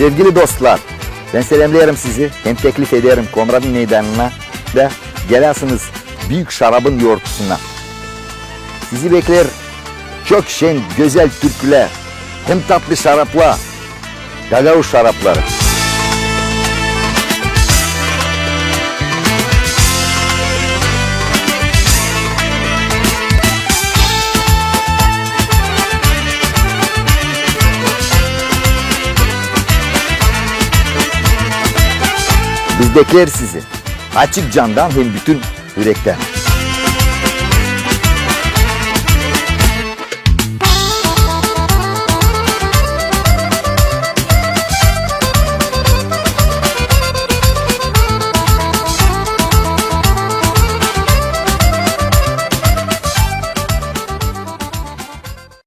Sevgili dostlar, ben selamlayarım sizi. Hem teklif ederim Komradin Meydanı'na ve gelirsiniz büyük şarabın yoğurtlusuna. Sizi bekler çok şen, güzel türküler, hem tatlı şaraplar, gagavuz şarapları. Biz bekleriz sizi. Açık candan hem bütün yürekten.